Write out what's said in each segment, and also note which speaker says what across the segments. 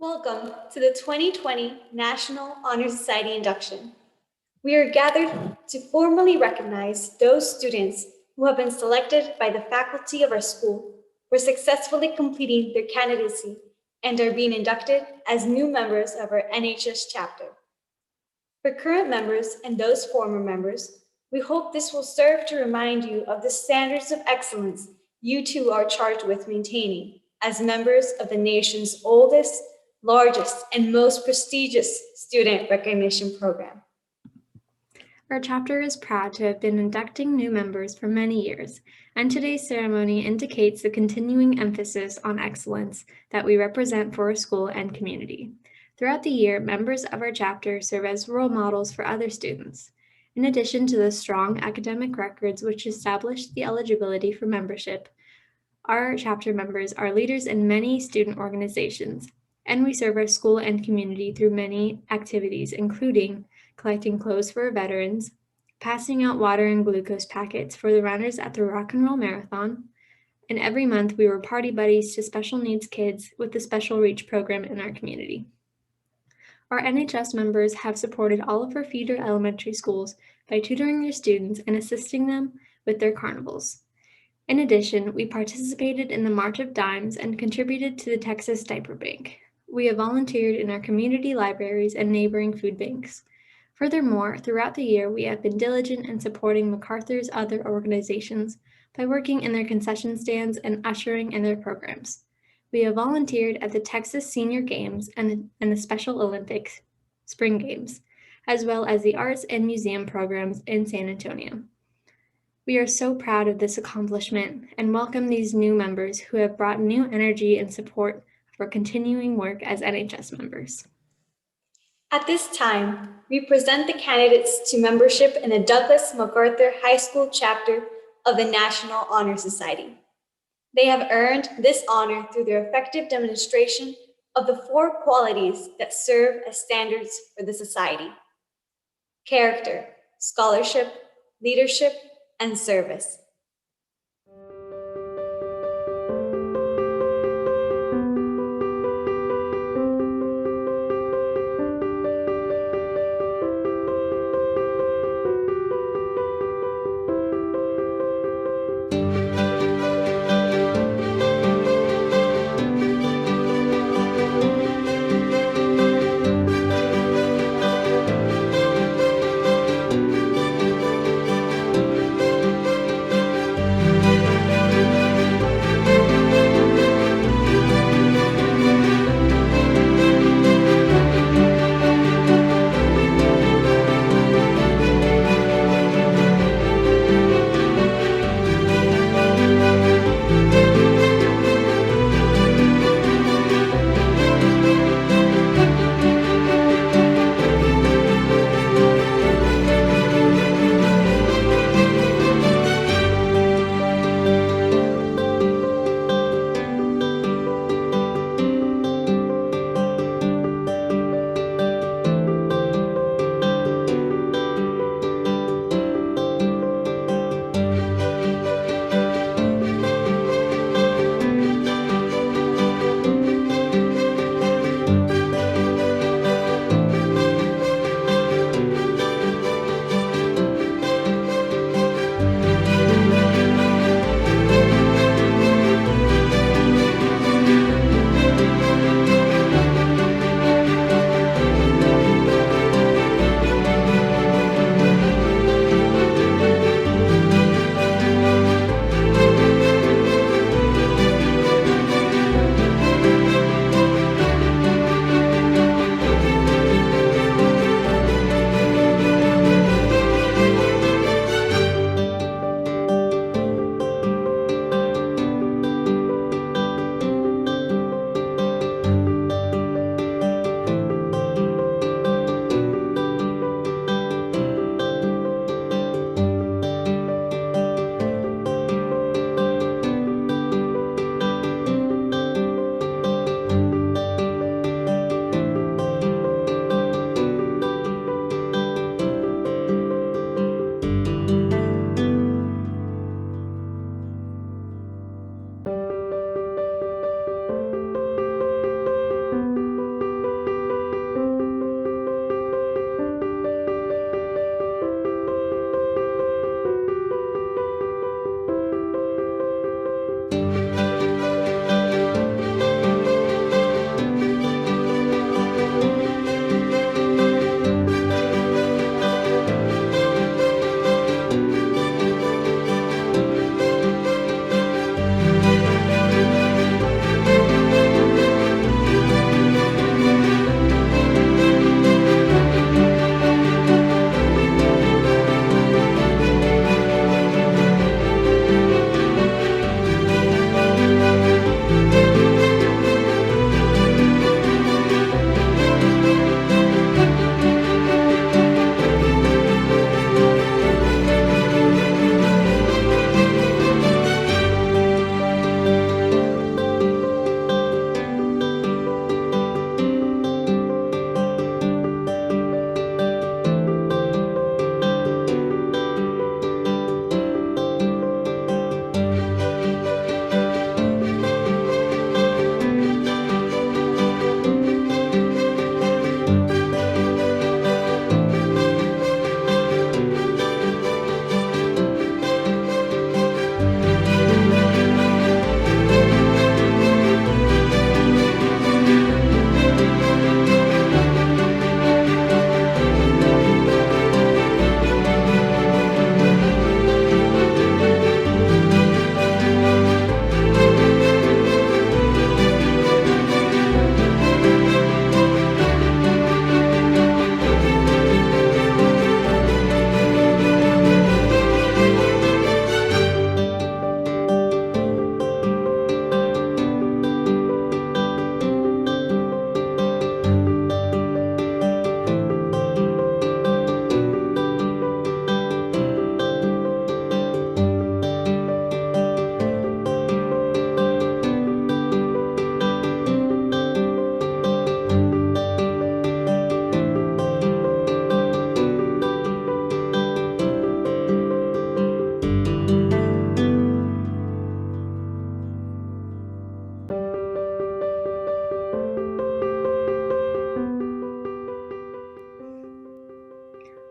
Speaker 1: Welcome to the 2020 National Honor Society Induction. We are gathered to formally recognize those students who have been selected by the faculty of our school for successfully completing their candidacy and are being inducted as new members of our NHS chapter. For current members and those former members, we hope this will serve to remind you of the standards of excellence you too are charged with maintaining as members of the nation's oldest, largest, and most prestigious student recognition program.
Speaker 2: Our chapter is proud to have been inducting new members for many years, and today's ceremony indicates the continuing emphasis on excellence that we represent for our school and community. Throughout the year, members of our chapter serve as role models for other students. In addition to the strong academic records which establish the eligibility for membership, our chapter members are leaders in many student organizations, and we serve our school and community through many activities, including collecting clothes for our veterans, passing out water and glucose packets for the runners at the Rock and Roll Marathon, and every month we were party buddies to special needs kids with the Special Reach program in our community. Our NHS members have supported all of our feeder elementary schools by tutoring their students and assisting them with their carnivals. In addition, we participated in the March of Dimes and contributed to the Texas Diaper Bank. We have volunteered in our community libraries and neighboring food banks. Furthermore, throughout the year, we have been diligent in supporting MacArthur's other organizations by working in their concession stands and ushering in their programs. We have volunteered at the Texas Senior Games and the Special Olympics Spring Games, as well as the arts and museum programs in San Antonio. We are so proud of this accomplishment and welcome these new members who have brought new energy and support for continuing work as NHS members.
Speaker 1: At this time, we present the candidates to membership in the Douglas MacArthur High School chapter of the National Honor Society. They have earned this honor through their effective demonstration of the 4 qualities that serve as standards for the society: character, scholarship, leadership, and service.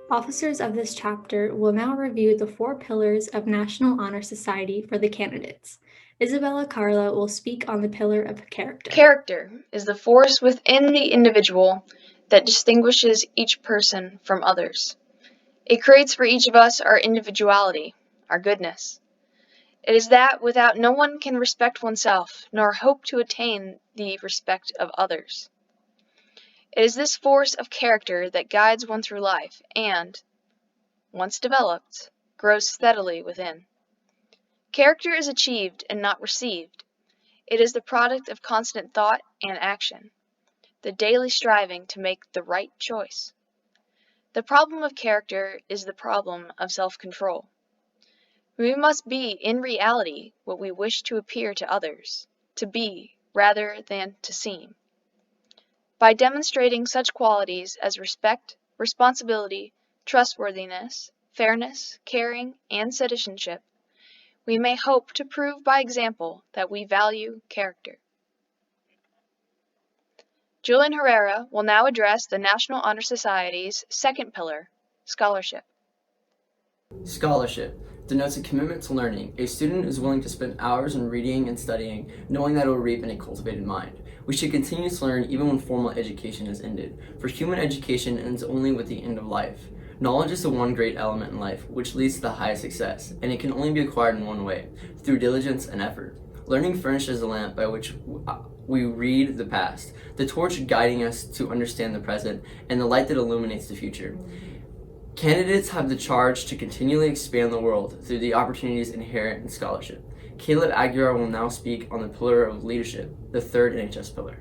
Speaker 2: Officers of this chapter will now review the 4 pillars of National Honor Society for the candidates. Isabella Carla will speak on the pillar of character.
Speaker 3: Character is the force within the individual that distinguishes each person from others. It creates for each of us our individuality, our goodness. It is that without no one can respect oneself, nor hope to attain the respect of others. It is this force of character that guides one through life and, once developed, grows steadily within. Character is achieved and not received. It is the product of constant thought and action, the daily striving to make the right choice. The problem of character is the problem of self-control. We must be, in reality, what we wish to appear to others, to be, rather than to seem. By demonstrating such qualities as respect, responsibility, trustworthiness, fairness, caring, and citizenship, we may hope to prove by example that we value character. Julian Herrera will now address the National Honor Society's second pillar, scholarship.
Speaker 4: Scholarship denotes a commitment to learning. A student is willing to spend hours in reading and studying, knowing that it will reap in a cultivated mind. We should continue to learn even when formal education has ended, for human education ends only with the end of life. Knowledge is the one great element in life, which leads to the highest success, and it can only be acquired in one way, through diligence and effort. Learning furnishes the lamp by which we read the past, the torch guiding us to understand the present, and the light that illuminates the future. Candidates have the charge to continually expand the world through the opportunities inherent in scholarship. Caleb Aguilar will now speak on the pillar of leadership, the third NHS pillar.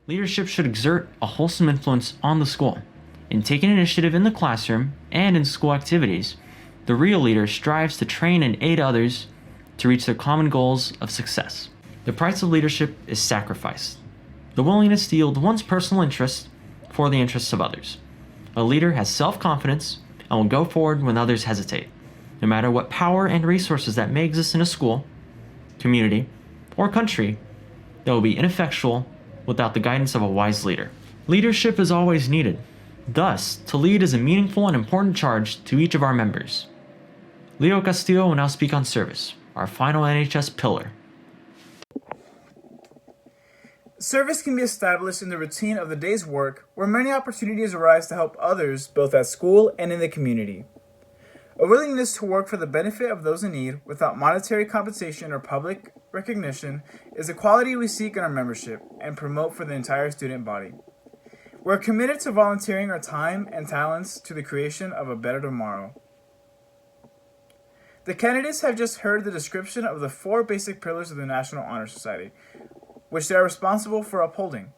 Speaker 5: Leadership should exert a wholesome influence on the school. In taking initiative in the classroom and in school activities, the real leader strives to train and aid others to reach their common goals of success. The price of leadership is sacrifice, the willingness to yield one's personal interests for the interests of others. A leader has self-confidence and will go forward when others hesitate. No matter what power and resources that may exist in a school, community, or country, they will be ineffectual without the guidance of a wise leader. Leadership is always needed. Thus, to lead is a meaningful and important charge to each of our members. Leo Castillo will now speak on service, our final NHS pillar.
Speaker 6: Service can be established in the routine of the day's work, where many opportunities arise to help others both at school and in the community. A willingness to work for the benefit of those in need without monetary compensation or public recognition is a quality we seek in our membership and promote for the entire student body. We're committed to volunteering our time and talents to the creation of a better tomorrow. The candidates have just heard the description of the 4 basic pillars of the National Honor Society, which they are responsible for upholding.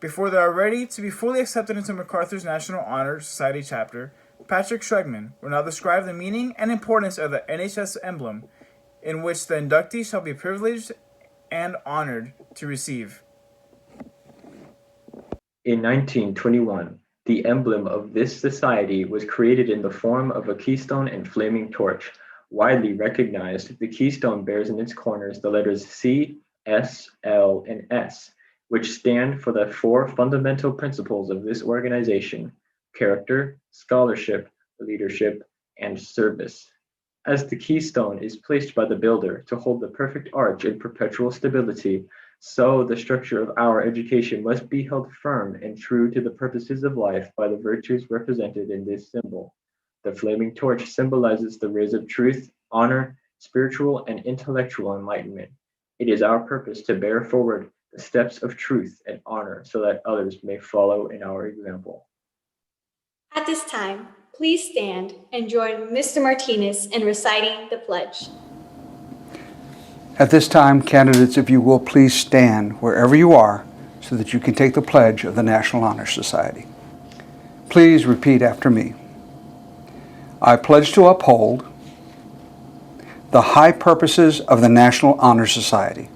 Speaker 6: Before they are ready to be fully accepted into MacArthur's National Honor Society chapter, Patrick Schregman will now describe the meaning and importance of the Nhs Emblem, in which the inductee shall be privileged and honored to receive.
Speaker 7: In 1921, the emblem of this society was created in the form of a keystone and flaming torch. Widely recognized, the keystone bears in its corners the letters C, S, L, and S, which stand for the 4 fundamental principles of this organization: character, scholarship, leadership, and service. As the keystone is placed by the builder to hold the perfect arch in perpetual stability, so the structure of our education must be held firm and true to the purposes of life by the virtues represented in this symbol. The flaming torch symbolizes the rays of truth, honor, spiritual, and intellectual enlightenment. It is our purpose to bear forward the steps of truth and honor so that others may follow in our example.
Speaker 1: At this time, please stand and join Mr. Martinez in reciting the pledge.
Speaker 8: At this time, candidates, if you will please stand wherever you are so that you can take the pledge of the National Honor Society. Please repeat after me. I pledge to uphold the high purposes of the National Honor Society,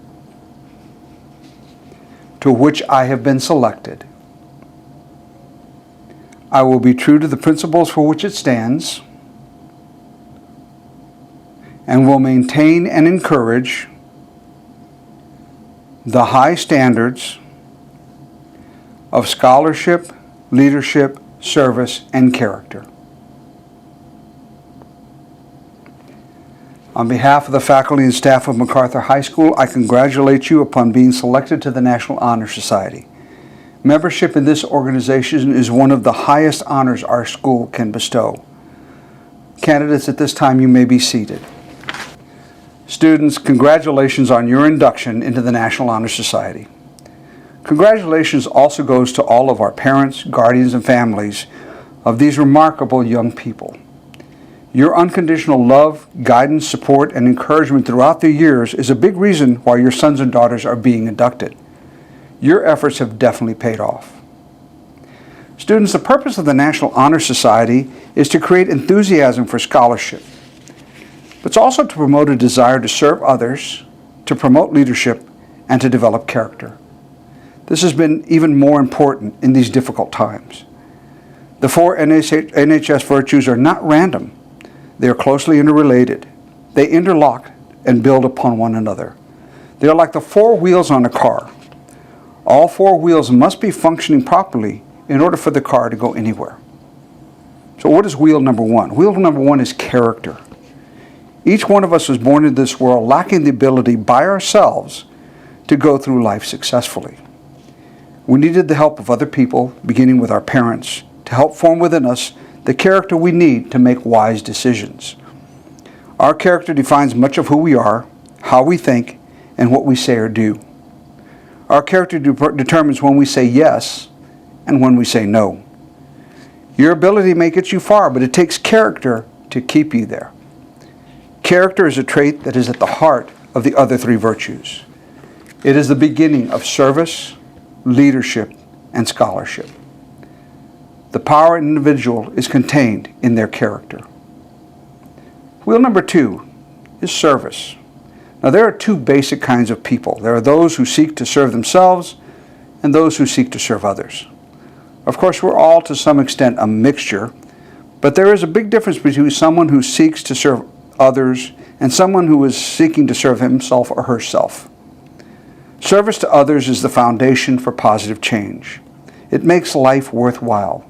Speaker 8: to which I have been selected. I will be true to the principles for which it stands, and will maintain and encourage the high standards of scholarship, leadership, service, and character. On behalf of the faculty and staff of MacArthur High School, I congratulate you upon being selected to the National Honor Society. Membership in this organization is one of the highest honors our school can bestow. Candidates, at this time you may be seated. Students, congratulations on your induction into the National Honor Society. Congratulations also goes to all of our parents, guardians, and families of these remarkable young people. Your unconditional love, guidance, support, and encouragement throughout the years is a big reason why your sons and daughters are being inducted. Your efforts have definitely paid off. Students, the purpose of the National Honor Society is to create enthusiasm for scholarship, but it's also to promote a desire to serve others, to promote leadership, and to develop character. This has been even more important in these difficult times. The 4 Nhs Virtues are not random. They are closely interrelated. They interlock and build upon one another. They are like the 4 wheels on a car. All 4 wheels must be functioning properly in order for the car to go anywhere. So what is wheel number 1? Wheel number 1 is character. Each one of us was born into this world lacking the ability by ourselves to go through life successfully. We needed the help of other people, beginning with our parents, to help form within us the character we need to make wise decisions. Our character defines much of who we are, how we think, and what we say or do. Our character determines when we say yes and when we say no. Your ability may get you far, but it takes character to keep you there. Character is a trait that is at the heart of the other 3 virtues. It is the beginning of service, leadership, and scholarship. The power in an individual is contained in their character. Wheel number 2 is service. Now there are 2 basic kinds of people. There are those who seek to serve themselves and those who seek to serve others. Of course, we're all to some extent a mixture, but there is a big difference between someone who seeks to serve others and someone who is seeking to serve himself or herself. Service to others is the foundation for positive change. It makes life worthwhile.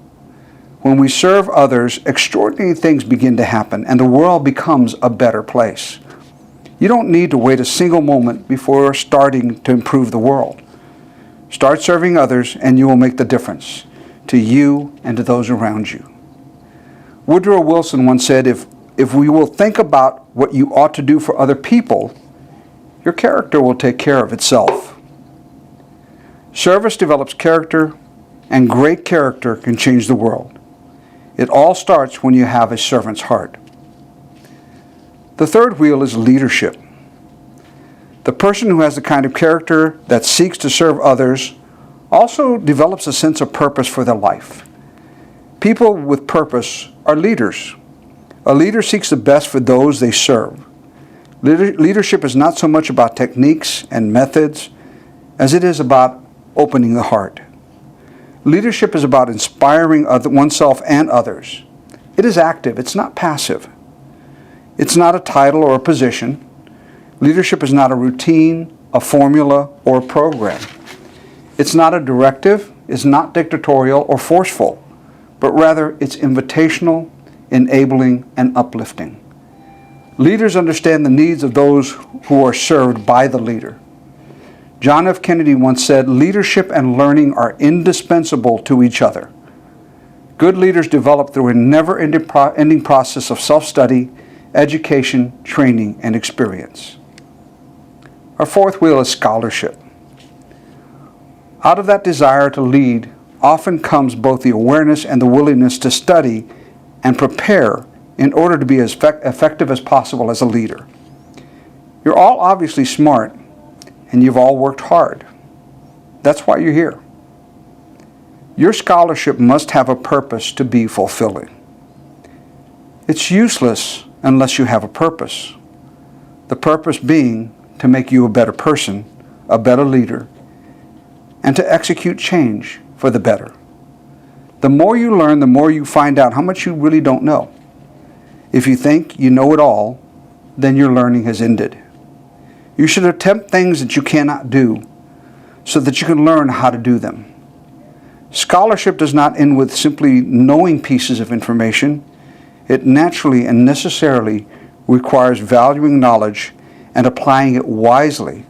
Speaker 8: When we serve others, extraordinary things begin to happen and the world becomes a better place. You don't need to wait a single moment before starting to improve the world. Start serving others and you will make the difference to you and to those around you. Woodrow Wilson once said, if we will think about what you ought to do for other people, your character will take care of itself. Service develops character, and great character can change the world. It all starts when you have a servant's heart. The 3rd wheel is leadership. The person who has the kind of character that seeks to serve others also develops a sense of purpose for their life. People with purpose are leaders. A leader seeks the best for those they serve. Leadership is not so much about techniques and methods as it is about opening the heart. Leadership is about inspiring oneself and others. It is active, it's not passive. It's not a title or a position. Leadership is not a routine, a formula, or a program. It's not a directive, it's not dictatorial or forceful, but rather it's invitational, enabling, and uplifting. Leaders understand the needs of those who are served by the leader. John F. Kennedy once said, leadership and learning are indispensable to each other. Good leaders develop through a never-ending process of self-study, education, training, and experience. Our 4th wheel is scholarship. Out of that desire to lead often comes both the awareness and the willingness to study and prepare in order to be as effective as possible as a leader. You're all obviously smart, and you've all worked hard. That's why you're here. Your scholarship must have a purpose to be fulfilling. It's useless unless you have a purpose. The purpose being to make you a better person, a better leader, and to execute change for the better. The more you learn, the more you find out how much you really don't know. If you think you know it all, then your learning has ended. You should attempt things that you cannot do so that you can learn how to do them. Scholarship does not end with simply knowing pieces of information. It naturally and necessarily requires valuing knowledge and applying it wisely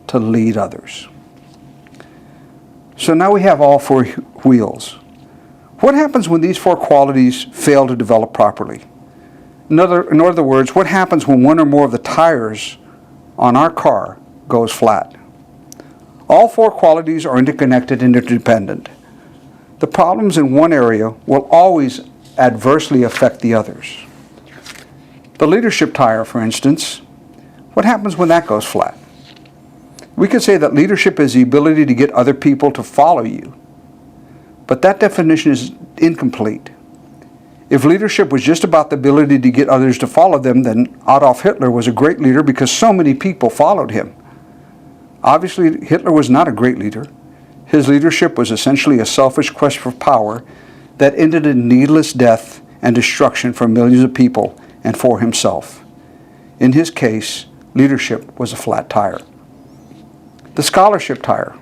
Speaker 8: to lead others. So now we have all four wheels. What happens when these four qualities fail to develop properly? In other words, what happens when one or more of the tires on our car goes flat? All four qualities are interconnected and interdependent. The problems in one area will always adversely affect the others. The leadership tire, for instance, what happens when that goes flat? We could say that leadership is the ability to get other people to follow you, but that definition is incomplete. If leadership was just about the ability to get others to follow them, then Adolf Hitler was a great leader because so many people followed him. Obviously, Hitler was not a great leader. His leadership was essentially a selfish quest for power that ended in needless death and destruction for millions of people and for himself. In his case, leadership was a flat tire. The scholarship tire.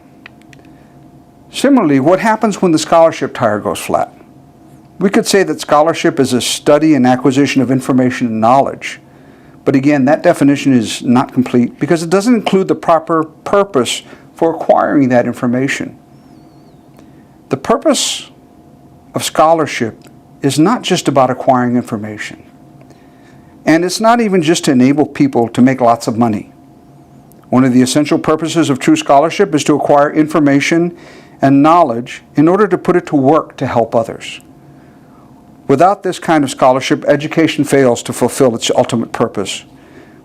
Speaker 8: Similarly, what happens when the scholarship tire goes flat? We could say that scholarship is a study and acquisition of information and knowledge. But again, that definition is not complete because it doesn't include the proper purpose for acquiring that information. The purpose of scholarship is not just about acquiring information. And it's not even just to enable people to make lots of money. One of the essential purposes of true scholarship is to acquire information and knowledge in order to put it to work to help others. Without this kind of scholarship, education fails to fulfill its ultimate purpose,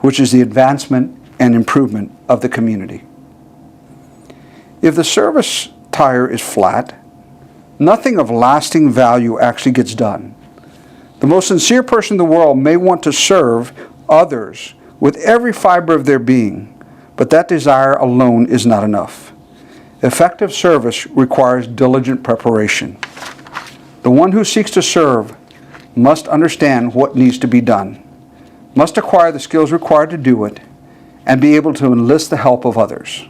Speaker 8: which is the advancement and improvement of the community. If the service tire is flat, nothing of lasting value actually gets done. The most sincere person in the world may want to serve others with every fiber of their being, but that desire alone is not enough. Effective service requires diligent preparation. The one who seeks to serve must understand what needs to be done, must acquire the skills required to do it, and be able to enlist the help of others.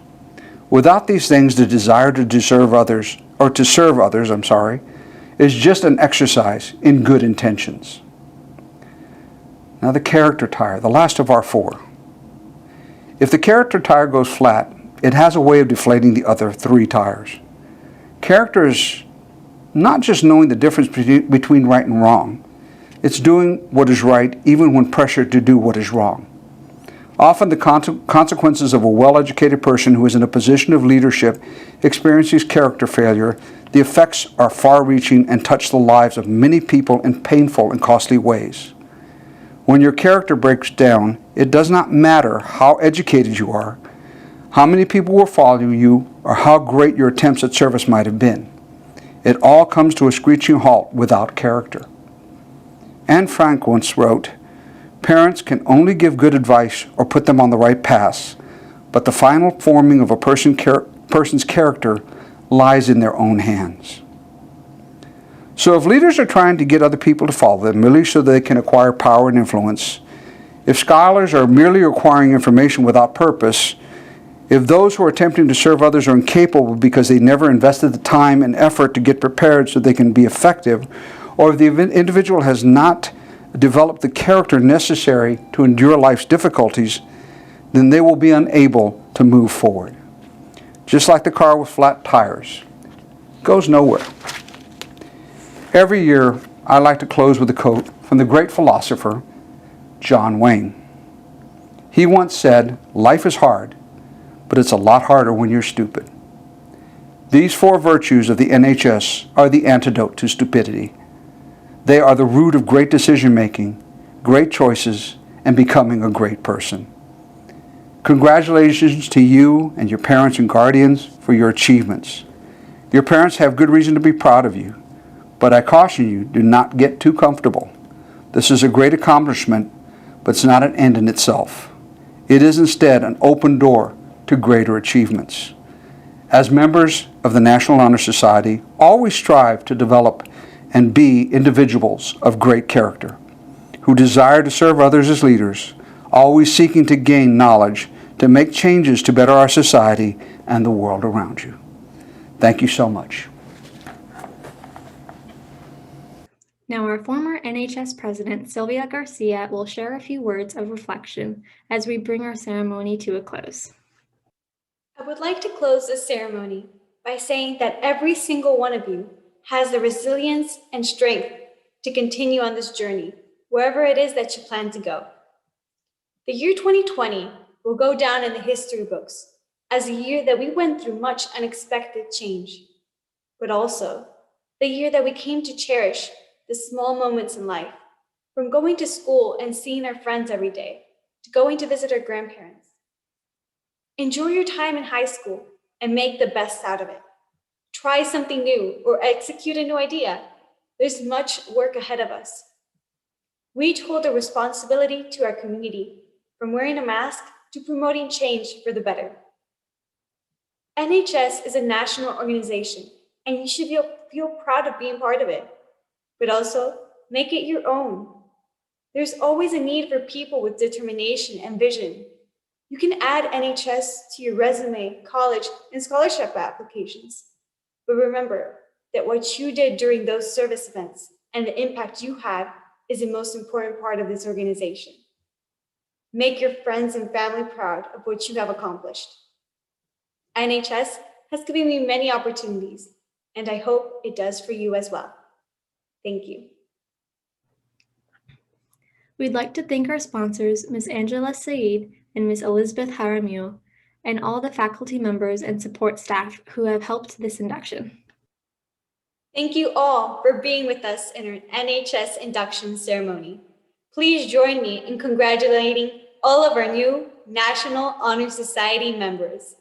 Speaker 8: Without these things, the desire to serve others, is just an exercise in good intentions. Now the character tire, the last of our four. If the character tire goes flat, it has a way of deflating the other three tires. Character is not just knowing the difference between right and wrong. It's doing what is right even when pressured to do what is wrong. Often the consequences of a well-educated person who is in a position of leadership experiences character failure. The effects are far-reaching and touch the lives of many people in painful and costly ways. When your character breaks down, it does not matter how educated you are, how many people will follow you, or how great your attempts at service might have been. It all comes to a screeching halt without character. Anne Frank once wrote, "Parents can only give good advice or put them on the right path, but the final forming of a person's character lies in their own hands." So if leaders are trying to get other people to follow them merely so they can acquire power and influence, if scholars are merely acquiring information without purpose, if those who are attempting to serve others are incapable because they never invested the time and effort to get prepared so they can be effective, or if the individual has not developed the character necessary to endure life's difficulties, then they will be unable to move forward. Just like the car with flat tires, it goes nowhere. Every year, I like to close with a quote from the great philosopher, John Wayne. He once said, "Life is hard, but it's a lot harder when you're stupid." These four virtues of the NHS are the antidote to stupidity. They are the root of great decision-making, great choices, and becoming a great person. Congratulations to you and your parents and guardians for your achievements. Your parents have good reason to be proud of you, but I caution you, do not get too comfortable. This is a great accomplishment, but it's not an end in itself. It is instead an open door to greater achievements. As members of the National Honor Society, always strive to develop and be individuals of great character, who desire to serve others as leaders, always seeking to gain knowledge to make changes to better our society and the world around you. Thank you so much.
Speaker 2: Now, our former NHS president, Sylvia Garcia, will share a few words of reflection as we bring our ceremony to a close.
Speaker 1: I would like to close this ceremony by saying that every single one of you has the resilience and strength to continue on this journey, wherever it is that you plan to go. The year 2020 will go down in the history books as a year that we went through much unexpected change, but also the year that we came to cherish the small moments in life, from going to school and seeing our friends every day, to going to visit our grandparents. Enjoy your time in high school and make the best out of it. Try something new or execute a new idea. There's much work ahead of us. We hold a responsibility to our community, from wearing a mask to promoting change for the better. NHS is a national organization, and you should feel proud of being part of it, but also make it your own. There's always a need for people with determination and vision. You can add NHS to your resume, college, and scholarship applications. But remember that what you did during those service events and the impact you had is the most important part of this organization. Make your friends and family proud of what you have accomplished. NHS has given me many opportunities, and I hope it does for you as well. Thank you.
Speaker 2: We'd like to thank our sponsors, Ms. Angela Saeed and Ms. Elizabeth Jaramillo, and all the faculty members and support staff who have helped this induction.
Speaker 1: Thank you all for being with us in our NHS induction ceremony. Please join me in congratulating all of our new National Honor Society members.